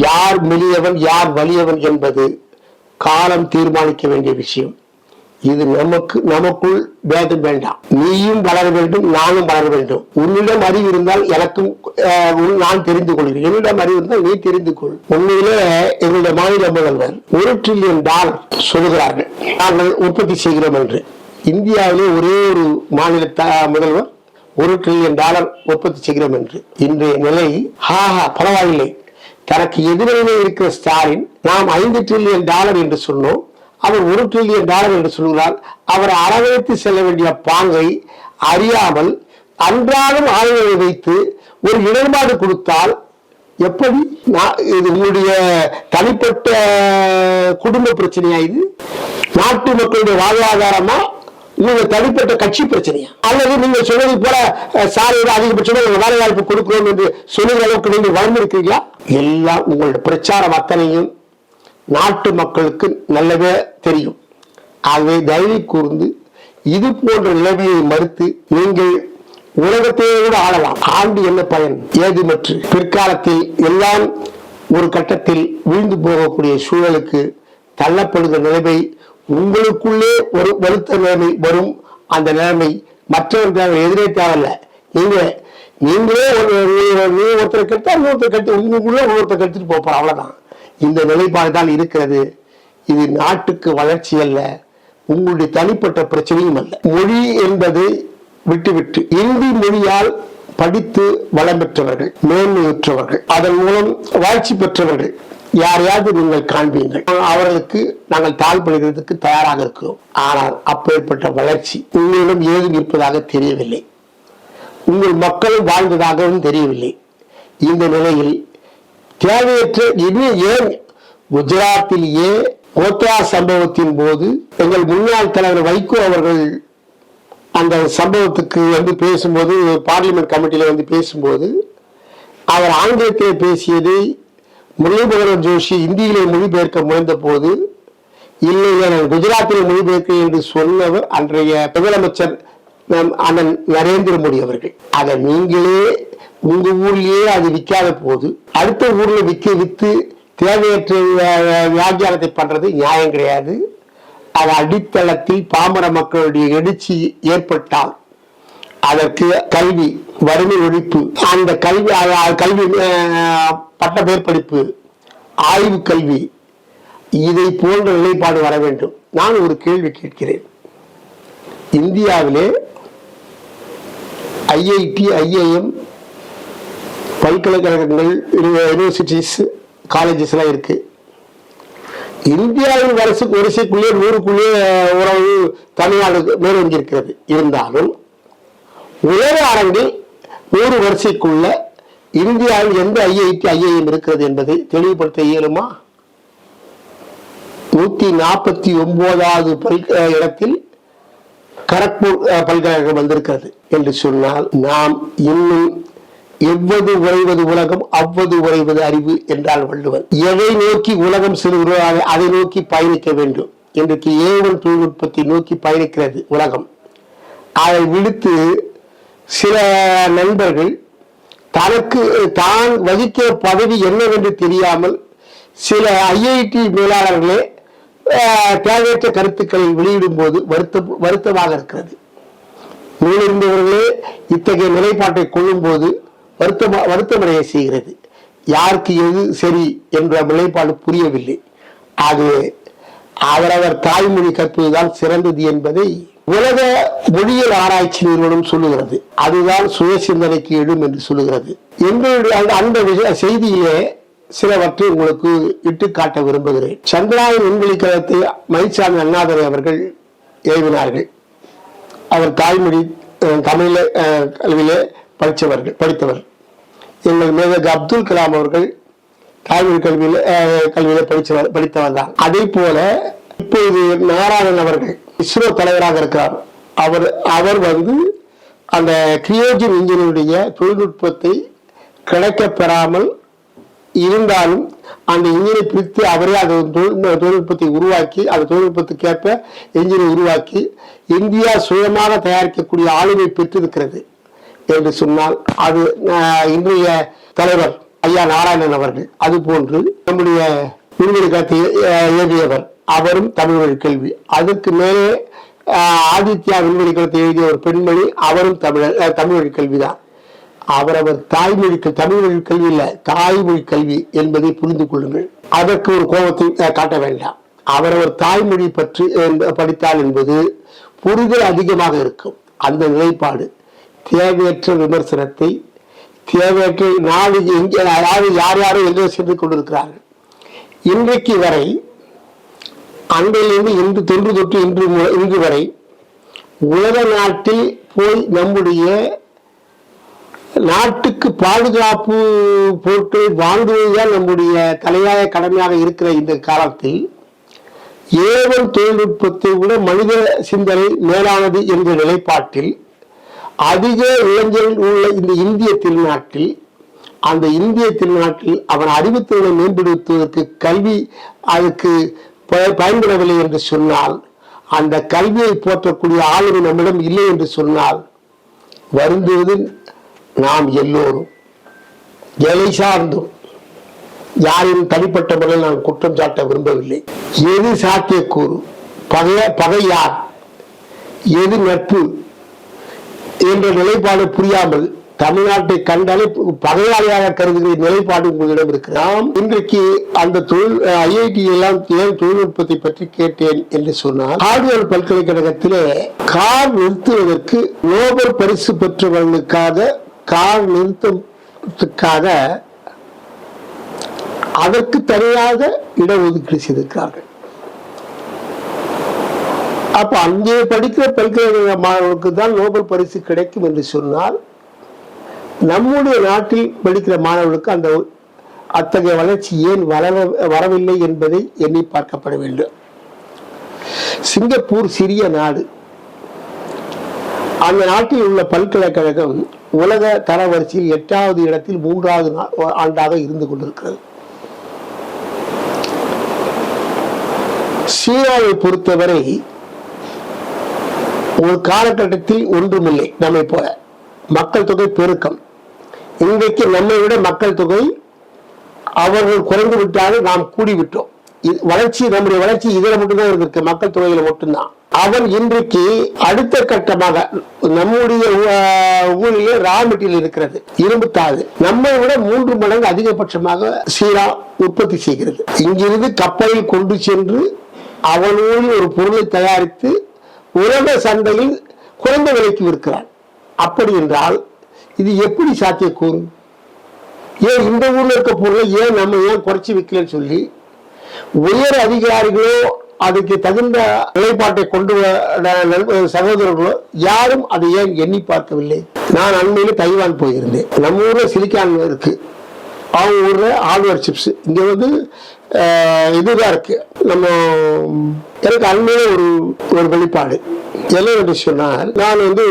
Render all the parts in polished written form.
யார் மெலியவன் யார் வலியவன் என்பது காலம் தீர்மானிக்க வேண்டிய விஷயம். இது நமக்குள் பேதம் வேண்டாம். நீயும் வளர வேண்டும், நானும் வளர வேண்டும். உன்னிடம் அறிவு இருந்தால் எனக்கும் நான் தெரிந்து கொள்கிறேன், என்னிடம் அறிவு இருந்தால் நீ தெரிந்து கொள். உண்மையிலே எங்களுடைய மாநில முதல்வர் $1 டிரில்லியன் சொல்கிறார்கள் நாங்கள் உற்பத்தி செய்கிறோம் என்று. இந்தியாவிலே ஒரே ஒரு மாநில முதல்வர் $1 டிரில்லியன் உற்பத்தி செய்கிறோம் என்று. இன்றைய நிலை பரவாயில்லை. தனக்கு எதிரிலே இருக்கிற ஸ்டாலின் நாம் $5 டிரில்லியன் என்று சொன்னோம், அவர் $1 டிரில்லியன் என்று சொல்கிறார். அவர் அரவணைத்து செல்ல வேண்டிய பாங்கை அறியாமல் அன்றாடம் ஆய்வுகளை வைத்து ஒரு இடர்பாடு கொடுத்தால் எப்படி? இது உங்களுடைய தனிப்பட்ட குடும்ப பிரச்சனையா? இது நாட்டு மக்களுடைய வாழ்வாதாரமா? உங்க தனிப்பட்ட கட்சி பிரச்சனையா? அல்லது நீங்க சொன்னது போல சாலையில் அதிகபட்சமாக வேலை வாய்ப்பு கொடுக்கிறோம் என்று சொல்லுகிற அளவுக்கு நீங்கள் வளர்ந்திருக்கிறீங்களா? எல்லாம் உங்களுடைய பிரச்சாரம் அத்தனையும் நாட்டு மக்களுக்கு நல்லவே தெரியும். ஆகவே தயவு கூர்ந்து இது போன்ற நிலைமையை மறுத்து நீங்கள் உலகத்தையோடு ஆளலாம். ஆண்டு என்ன பயன்? ஏதுமற்று பிற்காலத்தில் எல்லாம் ஒரு கட்டத்தில் வீழ்ந்து போகக்கூடிய சூழலுக்கு தள்ளப்படுகிற நிலைமை உங்களுக்குள்ளே ஒரு வருத்த நிலைமை வரும். அந்த நிலைமை மற்றவர்கள் எதிரே தேவையில்ல. நீங்களே ஒருத்தரை கெடுத்தா இன்னொருத்தர் கட்டு உங்களுக்குள்ள ஒருத்தர் கெடுத்துட்டு போப்பார், அவ்வளவுதான். இந்த நிலைப்பாடு தான் இருக்கிறது. இது நாட்டுக்கு வளர்ச்சி அல்ல, உங்களுடைய தனிப்பட்ட பிரச்சனையும் அல்ல. மொழி என்பதை விட்டுவிட்டு இந்தி மொழியால் படித்து வளம் பெற்றவர்கள், மேன்மையுற்றவர்கள், அதன் மூலம் வளர்ச்சி பெற்றவர்கள் யாரையாவது நீங்கள் காண்பீங்கள். அவர்களுக்கு நாங்கள் தாழ்படுகிறதுக்கு தயாராக இருக்கிறோம். ஆனால் அப்பேற்பட்ட வளர்ச்சி உங்களிடம் ஏதும் இருப்பதாக தெரியவில்லை, உங்கள் மக்களும் வாழ்ந்ததாகவும் தெரியவில்லை. இந்த நிலையில் தேவையற்ற ஏன் குஜராத்திலேயே கோத்ரா சம்பவத்தின் போது எங்கள் முன்னாள் தலைவர் வைகோ அவர்கள் அந்த சம்பவத்துக்கு பேசும்போது, பார்லிமெண்ட் கமிட்டியில பேசும்போது அவர் ஆங்கிலத்திலே பேசியதை முரளிமனோகர் ஜோஷி இந்தியிலே மொழிபெயர்க்க முயன்ற போது, இல்லை நான் குஜராத்திலே மொழிபெயர்க்கிறேன் என்று சொன்னவர் அன்றைய முதலமைச்சர் அண்ணன் நரேந்திர மோடி அவர்கள். அதை நீங்களே உங்க ஊர்லயே அது விற்காத போது அடுத்த ஊர்ல வித்து தேவையற்ற வியாக்கியானத்தை பண்றது நியாயம் கிடையாது. அது அடித்தளத்தில் பாமர மக்களுடைய எழுச்சி ஏற்பட்டால் அதற்கு கல்வி, வறுமை ஒழிப்பு, அந்த கல்வி பட்ட மேற்படிப்பு, ஆய்வு கல்வி, இதை போன்ற நிலைப்பாடு வர வேண்டும். நான் ஒரு கேள்வி கேட்கிறேன். இந்தியாவிலே ஐஐடி, ஐஐஎம் பல்கலைக்கழகங்கள், யூனிவர்சிட்டிஸ், காலேஜஸ் எல்லாம் இருக்கு. இந்தியாவின் வரிசைக்குள்ளே 100க்குள்ளே உறவு தமிழ்நாடு மேலோங்கி இருக்கிறது. இருந்தாலும் உலக அரங்கில் 100 வரிசைக்குள்ள இந்தியாவில் எந்த ஐஐடி, ஐஐஎம் இருக்கிறது என்பதை தெளிவுபடுத்த இயலுமா? 149வது இடத்தில் கரக்பூர் பல்கலைக்கழகம் வந்திருக்கிறது என்று சொன்னால், நாம் இன்னும் எவ்வது உறைவது உலகம் அவ்வது உறைவது அறிவு என்றால் வள்ளுவர். எதை நோக்கி உலகம் செல்கிறோ அதை நோக்கி பயணிக்க வேண்டும். இன்றைக்கு ஏவல் தொழில்நுட்பத்தை நோக்கி பயணிக்கிறது உலகம். அதை விடுத்து சில நண்பர்கள் தனக்கு தான் வகிக்கிற பதவி என்னவென்று தெரியாமல் சில ஐஐடி மேலாளர்களே தேவையற்ற கருத்துக்களை வெளியிடும் போது வருத்தமாக இருக்கிறது. நூலிருந்தவர்களே இத்தகைய நிலைப்பாட்டை கொள்ளும் போது வருத்தமடைய செய்கிறது. யாருக்கு எது சரி என்ற நிலைப்பாடு புரியவில்லை. ஆகவே அவரவர் தாய்மொழி கற்பதுதான் சிறந்தது என்பதை உலக மொழியியல் ஆராய்ச்சி நிறுவனம் சொல்லுகிறது. அதுதான் சுய சிந்தனைக்கு எழும் என்று சொல்லுகிறது. எங்களுடைய அந்த செய்தியிலே சிலவற்றை உங்களுக்கு இட்டு காட்ட விரும்புகிறேன். சந்திராயன் விண்வெளி கழகத்தை மயில்சாமி அண்ணாதுரை அவர்கள் ஏவினார்கள். அவர் தாய்மொழி தமிழ கல்வியிலே படித்தவர். எங்கள் மேதகு அப்துல் கலாம் அவர்கள் தாய்மொழி கல்வியில படித்தவர் தான். அதே போல இப்போது நாராயணன் அவர்கள் இஸ்ரோ தலைவராக இருக்கிறார். அவர் அந்த கிரியோஜன் இன்ஜினுடைய தொழில்நுட்பத்தை கிடைக்க பெறாமல் இருந்தாலும் அந்த இன்ஜினை பிரித்து அவரே அந்த தொழில்நுட்பத்தை உருவாக்கி, அந்த தொழில்நுட்பத்துக்கேற்ப இன்ஜினை உருவாக்கி இந்தியா சுயமாக தயாரிக்கக்கூடிய ஆளுமை பெற்றிருக்கிறது என்று சொன்னால், அது இன்றைய தலைவர் ஐயா நாராயணன் அவர்கள், அது போன்று நம்முடைய விண்வெளி கழகத்தை எழுதியவர், அவரும் தமிழ் வழி கல்வி. அதுக்கு மேலே ஆதித்யா விண்வெளி கழகத்தை எழுதிய ஒரு பெண்மணி, அவரும் தமிழ் வழி கல்விதான். அவரவர் தாய்மொழி தமிழ் வழி கல்வி இல்ல, தாய்மொழி கல்வி என்பதை புரிந்து கொள்ளுங்கள். அதற்கு ஒரு கோபத்தை காட்ட வேண்டாம். அவரவர் தாய்மொழி பற்றி படித்தால் என்பது புரிதல் அதிகமாக இருக்கும். அந்த நிலைப்பாடு தேவையற்ற விமர்சனத்தை, தேவையற்ற நாடு எங்கே, அதாவது யார் யாரும் எங்கே சென்று கொண்டிருக்கிறார்கள். இன்றைக்கு வரை, அன்றையிலிருந்து இன்று தொன்று தொட்டு இன்று வரை உலக நாட்டில் போய் நம்முடைய நாட்டுக்கு பாதுகாப்பு பொருட்களை வாங்குவதுதான் நம்முடைய தலையாய கடமையாக இருக்கிற இந்த காலத்தில் ஏவல் தொழில்நுட்பத்தை விட மனித சிந்தனை மேலானது என்ற நிலைப்பாட்டில் அதிக இளைஞர்கள் உள்ள இந்த இந்திய திருநாட்டில், அந்த இந்திய திருநாட்டில் அவன் அறிவுத்திறனை மேம்படுத்துவதற்கு கல்வி அதுக்கு பயன்படவில்லை என்று சொன்னால், அந்த கல்வியை போற்றக்கூடிய ஆளுமை நம்மிடம் இல்லை என்று சொன்னால், வருந்துவது நாம் எல்லோரும். எலை சார்ந்தும் யாரின் தனிப்பட்ட முறையில் நான் குற்றம் சாட்ட விரும்பவில்லை. எது சாத்தியக்கூறு, பகை யார், எது நட்பு என்ற நிலைப்பாடு புரியாமல் தமிழ்நாட்டை கண்டாலே பகையாளியாக கருதுகிற நிலைப்பாடு உங்களிடம் இருக்கு. நாம் இன்றைக்கு அந்த ஐஐடி எல்லாம் ஏன் தொழில்நுட்பத்தை பற்றி கேட்டேன் என்று சொன்னால், ஹார்வர்ட் பல்கலைக்கழகத்திலே கார் நிறுத்துவதற்கு நோபல் பரிசு பெற்றவர்களுக்காக கார் நிறுத்தத்துக்காக அதற்கு தனியாக இடஒதுக்கீடு செய்திருக்கிறார்கள். அப்ப அங்கே படிக்கிற பல்கலைக்கழக மாணவர்களுக்கு தான் நோபல் பரிசு கிடைக்கும் என்று சொன்னால், நம்முடைய நாட்டில் படிக்கிற மாணவர்களுக்கு அந்த அத்தகைய வளர்ச்சி ஏன் வரவில்லை என்பதை எண்ணி பார்க்கப்பட வேண்டும். சிங்கப்பூர் சிறிய நாடு. அந்த நாட்டில் உள்ள பல்கலைக்கழகம் உலக தரவரிசையில் 8வது இடத்தில் 3வது ஆண்டாக இருந்து கொண்டிருக்கிறது. சீனாவை பொறுத்தவரை ஒரு காலகட்டத்தில் ஒன்றுமில்லை. நம்மை போல மக்கள் தொகை பெருக்கம். இன்றைக்கு நம்மை விட மக்கள் தொகை அவர்கள் குறைந்து விட்டாலும் நாம் கூடிவிட்டோம். வளர்ச்சி, நம்முடைய வளர்ச்சி இதுல மட்டும்தான் இருக்கு, மக்கள் தொகையில மட்டும்தான். அவன் இன்றைக்கு அடுத்த கட்டமாக நம்முடைய ஊரிலே ரா மெட்டீரியல் இருக்கிறது, இரும்புத்தாது. நம்மை விட 3 மடங்கு அதிகபட்சமாக சீனா உற்பத்தி செய்கிறது. இங்கிருந்து கப்பலில் கொண்டு சென்று அவனோடு ஒரு பொருளை தயாரித்து உலக சந்தையில் குறைந்த விலைக்கு விற்கிறான். அப்படி என்றால் இது எப்படி சாத்தியக்கூறும்? ஏன் இந்த ஊர்ல இருக்க பொருளை ஏன் நம்ம ஏன் குறைச்சி விற்கலன்னு சொல்லி உயர் அதிகாரிகளோ அதுக்கு தகுந்த நிலைப்பாட்டை கொண்டு சகோதரர்களோ யாரும் அதை ஏன் எண்ணி பார்க்கவில்லை? நான் அண்மையில் தைவான் போயிருந்தேன். நம்ம ஊர்ல சிலிக்கான் இருக்கு, அவங்க ஊர்ல ஹார்ட்வேர் சிப்ஸ், இங்க வந்து இதுதான் இருக்கு. நம்ம எனக்கு அண்மையில ஒரு வெளிப்பாடு என்ன என்று சொன்னால், நான் வந்து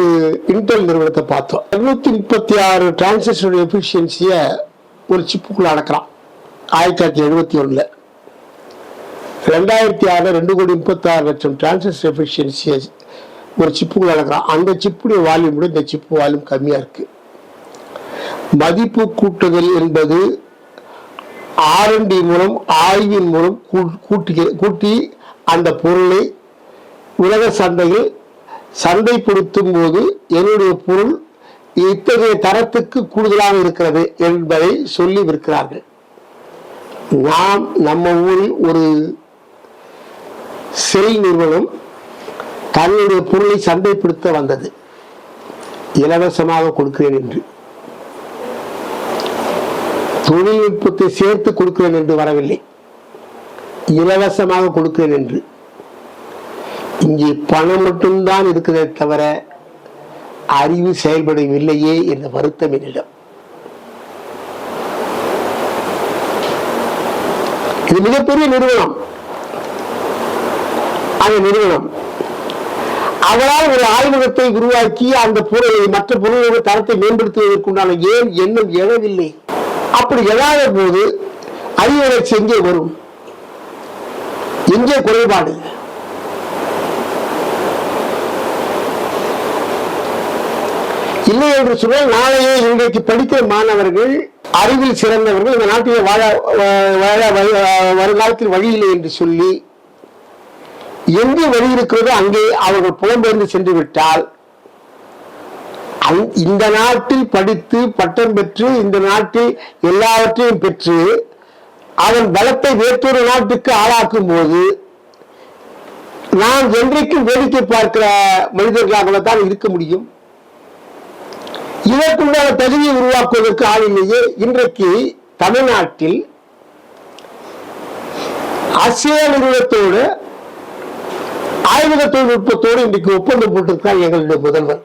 இன்டெல் நிறுவனத்தை பார்த்தோம். 236 டிரான்சிஸ்டர் எஃபிஷியன்சிய ஒரு சிப்புக்குள்ள அடக்கலாம். 1971 2006 2,36,00,000 டிரான்சிஸ்டர் எஃபிஷியன்சிய ஒரு சிப்புக்குள்ள அடக்கலாம். அந்த சிப்புடைய வால்யூம் விட இந்த சிப்பு வால்யூம் கம்மியா இருக்கு. மதிப்பு கூட்டுதல் என்பது R&D மூலம், ஆய்வின் மூலம் கூட்டி அந்த பொருளை உலக சந்தையில் சந்தைப்படுத்தும் போது என்னுடைய பொருள் இத்தகைய தரத்துக்கு கூடுதலாக இருக்கிறது என்பதை சொல்லி விற்கிறார்கள். நாம் நம்ம ஊரில் ஒரு செல் நிறுவனம் தன்னுடைய பொருளை சந்தைப்படுத்த வந்தது, இலவசமாக கொடுக்கிறேன் என்று. தொழில்நுட்பத்தை சேர்த்து கொடுக்கிறேன் என்று வரவில்லை, இலவசமாக கொடுக்கிறேன் என்று. இங்கே பணம் மட்டும்தான் இருக்கிறதே தவிர அறிவு செயல்படவில்லையே என்ற வருத்தம் என்னிடம். இது மிகப்பெரிய நிறுவனம். அந்த நிறுவனம் அவரால் ஒரு ஆய்வகத்தை உருவாக்கி அந்த பொருளை மற்ற பொருளோட தரத்தை மேம்படுத்துவதற்குண்டான ஏன் எண்ணம் எழவில்லை? அப்படி எழாத போது அறிவு வளர்ச்சி எங்கே வரும்? எங்கே குறைபாடு? இல்லை என்று சொன்னால் நாளையே இன்றைக்கு படிக்கிற மாணவர்கள் அறிவில் சிறந்தவர்கள் இந்த நாட்டில் வருங்காலத்தில் வழி இல்லை என்று சொல்லி எங்கே வழி இருக்கிறதோ அங்கே அவர்கள் புலம்பெயர்ந்து சென்று விட்டால் இந்த நாட்டில் படித்து பட்டம் பெற்று இந்த நாட்டில் எல்லாவற்றையும் பெற்று அதன் பலத்தை வேற்றொரு நாட்டுக்கு ஆளாக்கும் போது நாம் என்றைக்கும் வேடிக்கை பார்க்கிற மனிதர்களாகத்தான் இருக்க முடியும். இதற்குண்டான தகுதியை உருவாக்குவதற்கு ஆள் இல்லையே. இன்றைக்கு தமிழ்நாட்டில் ஆசிய நிறுவனத்தோடு ஆய்வக தொழில்நுட்பத்தோடு இன்றைக்கு ஒப்பந்தம் போட்டிருக்கிறார் எங்களுடைய முதல்வர்.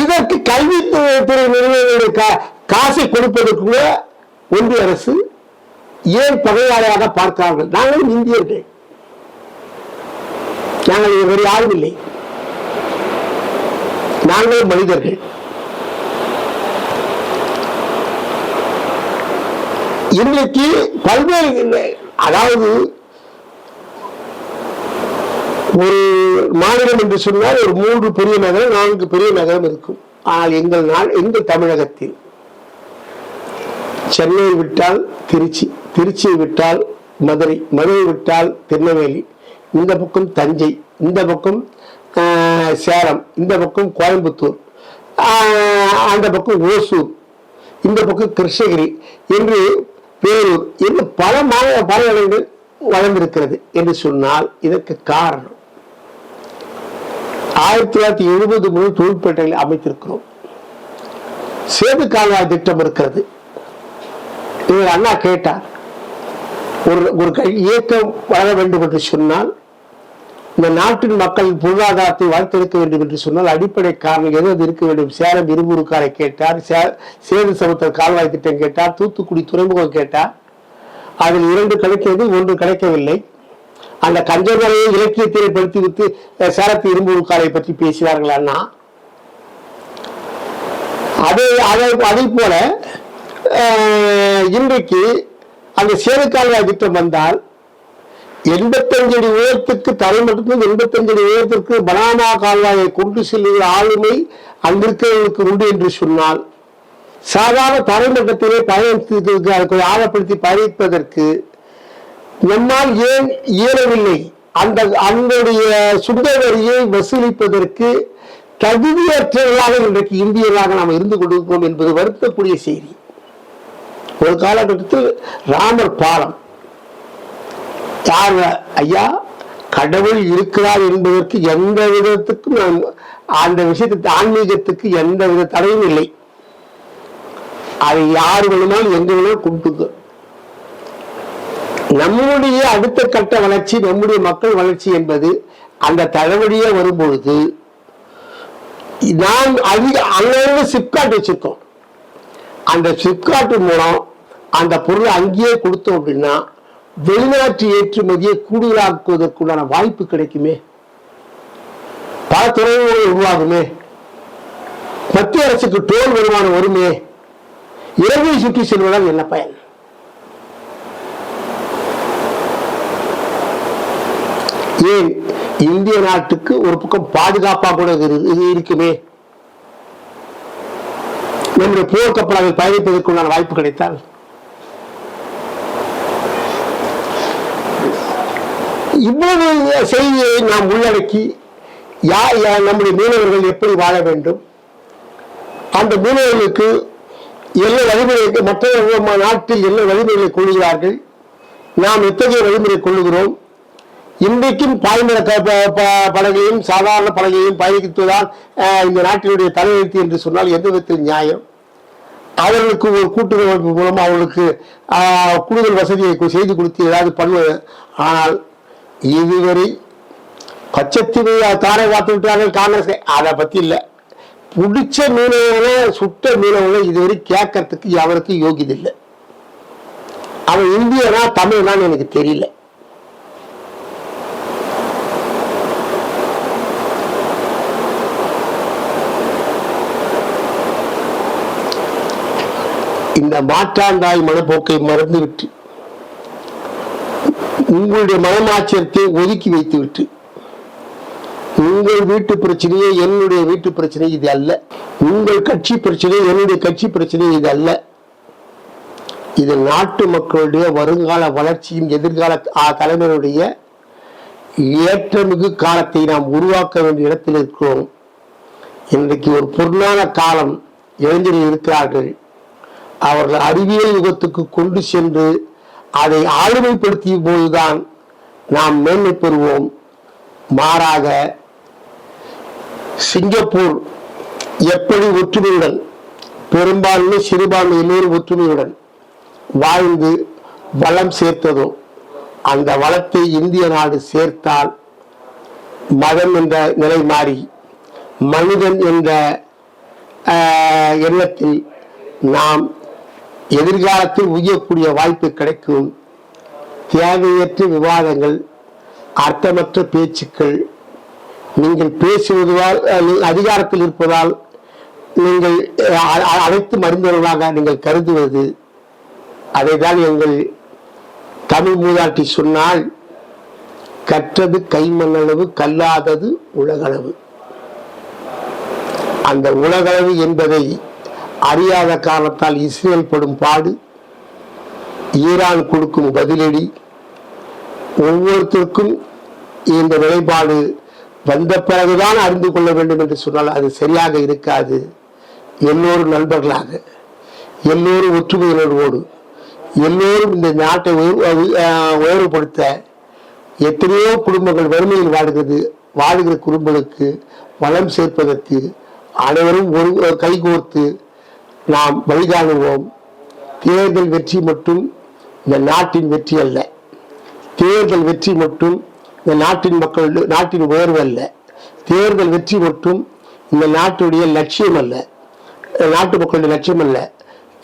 இதற்கு கல்வித்துறை நிறுவனங்களுக்கு காசை கொடுப்பதற்கு ஒன்றிய அரசு ஏன் பகையாளியாக பார்க்கிறார்கள்? நாங்களும் இந்தியர்கள், நாங்கள் வேறு யாரும் இல்லை, நாங்கள் மனிதர்கள். இன்றைக்கு பல்வேறு, அதாவது ஒரு மாநிலம் என்று சொன்னால் ஒரு 3 பெரிய நகரம் 4 பெரிய நகரம் இருக்கும். ஆனால் எங்கள் தமிழகத்தில் சென்னையை விட்டால் திருச்சி, திருச்சியை விட்டால் மதுரை, மதுரை விட்டால் திருநெல்வேலி, இந்த பக்கம் தஞ்சை, இந்த பக்கம் சேலம், இந்த பக்கம் கோயம்புத்தூர், அந்த பக்கம் ஓசூர், இந்த பக்கம் கிருஷ்ணகிரி என்று பேரூர் என்று பல இடங்கள் வளர்ந்திருக்கிறது என்று சொன்னால் இதற்கு காரணம் 1970 முதல் தொழிற்பேட்டைகளை அமைத்திருக்கிறோம். சேது கால்வாய் திட்டம் இருக்கிறது. இவர் அண்ணா கேட்டார், ஒரு இயக்கம் வளர வேண்டும் என்று சொன்னால், இந்த நாட்டின் மக்கள் பொருளாதாரத்தை வளர்த்தெடுக்க வேண்டும் என்று சொன்னால் அடிப்படை காரணம் எது இருக்க வேண்டும்? சேலம் இரும்பூருக்காரை கேட்டார், சேது சமுத்திர கால்வாய் திட்டம் கேட்டார், தூத்துக்குடி துறைமுகம் கேட்டார். அதில் 2 கிடைக்கிறது, 1 கிடைக்கவில்லை. அந்த கஞ்சமரையை இலக்கியத்தை படுத்தி விட்டு சேலத்து இரும்பூருக்காரை பற்றி பேசினார்கள் அண்ணா. அதை போல இன்றைக்கு அந்த சேது கால்வாய் திட்டம் வந்தால் 85 அடி உயரத்துக்கு தரைமட்டத்தில் 85 அடி உயரத்திற்கு பனாமா கால்வாயை கொண்டு செல்லுகிற ஆளுமை அங்கிருக்கிறவர்களுக்கு உண்டு என்று சொன்னால், சாதாரண தரைமட்டத்திலே பயணத்திற்கு ஆழப்படுத்தி பயணிப்பதற்கு நம்மால் ஏன் இயலவில்லை? அதனுடைய சுங்க வரியை வசூலிப்பதற்கு தகுதியற்றவர்களாக இன்றைக்கு இந்தியர்களாக நாம் இருந்து கொண்டிருக்கிறோம் என்பது வருத்தக்கூடிய செய்தி. ஒரு காலகட்டத்தில் ராமர் பாலம், ஐயா கடவுள் இருக்கிறார் என்பதற்கு எந்த விதத்துக்கும் அந்த விஷயத்துக்கு ஆன்மீகத்துக்கு எந்த வித தடையும் இல்லை. அதை யார் வேணுமாலும் எங்க வேணாலும் கும்பிட்டு. நம்முடைய அடுத்த கட்ட வளர்ச்சி, நம்முடைய மக்கள் வளர்ச்சி என்பது அந்த தலைவழியே வரும்பொழுது நாம் அங்கிருந்து சிப்காட் வச்சிருக்கோம். அந்த சிப்காட் மூலம் அந்த பொருளை அங்கேயே கொடுத்தோம் அப்படின்னா வெளிநாட்டு ஏற்றுமதியை கூடுதலாக்குவதற்குண்டான வாய்ப்பு கிடைக்குமே, பல துறைமுகங்கள் உருவாகுமே, மத்திய அரசுக்கு டோல் வருமானம் வருமே. இலங்கை சுற்றி செல்வதால் என்ன பயன்? ஏன் இந்திய நாட்டுக்கு ஒரு பக்கம் பாதுகாப்பாக கூட இருக்குமே. நம்முடைய போர்க்கப்பலாக பயணிப்பதற்குண்டான வாய்ப்பு கிடைத்தால் இவ்வளவு செய்தியை நாம் உள்ளடக்கி நம்முடைய மீனவர்கள் எப்படி வாழ வேண்டும், அந்த மீனவர்களுக்கு என்ன வழிமுறை, மற்ற நாட்டில் என்ன வழிமுறைகளை கொள்கிறார்கள், நாம் எத்தகைய வழிமுறை கொள்ளுகிறோம், இன்றைக்கும் பாய்மர படகையும் சாதாரண படகையும் பயணித்துதான் இந்த நாட்டினுடைய தலையெழுத்து என்று சொன்னால் எந்த விதத்தில் நியாயம்? அவர்களுக்கு ஒரு கூட்டுறவு மூலம் அவர்களுக்கு கூடுதல் வசதியை செய்து கொடுத்து ஏதாவது பண்ணுவது. ஆனால் இதுவரை பச்சைத்தீவு தாரை பார்த்து விட்டார்கள் காங்கிரஸ், அதை பத்தி இல்லை. பிடிச்ச மீனவர்களை சுட்ட மீனவர்களை இதுவரை கேட்கறதுக்கு அவருக்கு யோகியது இல்லை. அவன் இந்தியனா தமிழ்னான்னு எனக்கு தெரியல. இந்த மாற்றாந்தாய் மனப்போக்கை மறந்துவிட்டு உங்களுடைய மனமாச்சரியத்தை ஒதுக்கி வைத்து விட்டு உங்கள் வீட்டு பிரச்சனையே என்னுடைய வீட்டு பிரச்சனை இது அல்ல. உங்கள் கட்சி பிரச்சனை என்னுடைய கட்சி பிரச்சனை இது அல்ல. இது நாட்டு மக்களுடைய வருங்கால வளர்ச்சியின் எதிர்கால தலைவருடைய ஏற்றமிகு காலத்தை நாம் உருவாக்க வேண்டிய இடத்தில் இருக்கிறோம். இன்றைக்கு ஒரு பொருளான காலம் இளைஞர்கள் இருக்கிறார்கள். அவர்கள் அறிவியல் யுகத்துக்கு கொண்டு சென்று அதை ஆளுமைப்படுத்திய போதுதான் நாம் மேன்மை பெறுவோம். மாறாக சிங்கப்பூர் எப்படி ஒற்றுமையுடன், பெரும்பான்மை சிறுபான்மை எல்லோரும் ஒற்றுமையுடன் வாழ்ந்து வளம் சேர்த்ததோ அந்த வளத்தை இந்திய நாடு சேர்த்தால் மதம் என்ற நிலை மாறி மனிதன் என்ற எண்ணத்தில் நாம் எதிர்காலத்தில் உயரக்கூடிய வாய்ப்பு கிடைக்கும். தேவையற்ற விவாதங்கள், அர்த்தமற்ற பேச்சுக்கள், நீங்கள் பேசுவதால் அதிகாரத்தில் இருப்பதால் நீங்கள் அனைத்து அறிந்தவர்களாக நீங்கள் கருதுவது, அதைதான் எங்கள் தமிழ் மூதாட்டி சொன்னால், கற்றது கைமண்ணளவு கல்லாதது உலகளவு. அந்த உலகளவு என்பதை அறியாத காரணத்தால் இஸ்ரேல் படும் பாடு, ஈரான் கொடுக்கும் பதிலடி, ஒவ்வொருத்தருக்கும் இந்த நிலைப்பாடு வந்த பிறகுதான் அறிந்து கொள்ள வேண்டும் என்று சொன்னால் அது சரியாக இருக்காது. எல்லோரும் நண்பர்களாக, எல்லோரும் ஒற்றுமையுணர்வோடு, எல்லோரும் இந்த நாட்டை உயர்வுபடுத்த, எத்தனையோ குடும்பங்கள் வறுமையில் வாழ்கிற குடும்பங்களுக்கு வளம் சேர்ப்பதற்கு அனைவரும் ஒரு கைகோர்த்து நாம் வழிகாணுவோம். தேர்தல் வெற்றி மட்டும் இந்த நாட்டின் வெற்றி அல்ல. தேர்தல் வெற்றி மட்டும் இந்த நாட்டின் உயர்வு அல்ல. தேர்தல் வெற்றி மட்டும் இந்த நாட்டுடைய லட்சியம் அல்ல, நாட்டு மக்களுடைய லட்சியம் அல்ல.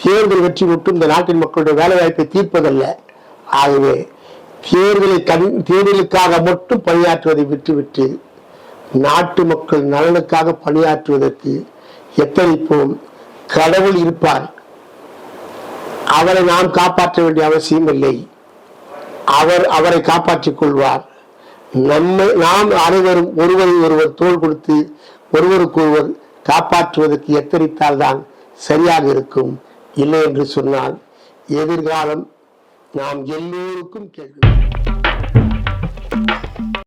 தேர்தல் வெற்றி மட்டும் இந்த நாட்டின் மக்களுடைய வேலை வாய்ப்பை தீர்ப்பதல்ல. ஆகவே தேர்தலுக்காக மட்டும் பணியாற்றுவதை விட்டுவிட்டு நாட்டு மக்கள் நலனுக்காக பணியாற்றுவதற்கு எத்தனைப்போம். கடவுள் இருப்பார், அவரை நாம் காப்பாற்ற வேண்டிய அவசியம் இல்லை. அவரை காப்பாற்றிக் கொள்வார். நாம் அனைவரும் ஒருவரை ஒருவர் தோள் கொடுத்து ஒருவருக்கு ஒருவர் காப்பாற்றுவதற்கு எத்தனைத்தால் தான் சரியாக இருக்கும். இல்லை என்று சொன்னால் எதிர்காலம் நாம் எல்லோருக்கும் கேள்வி.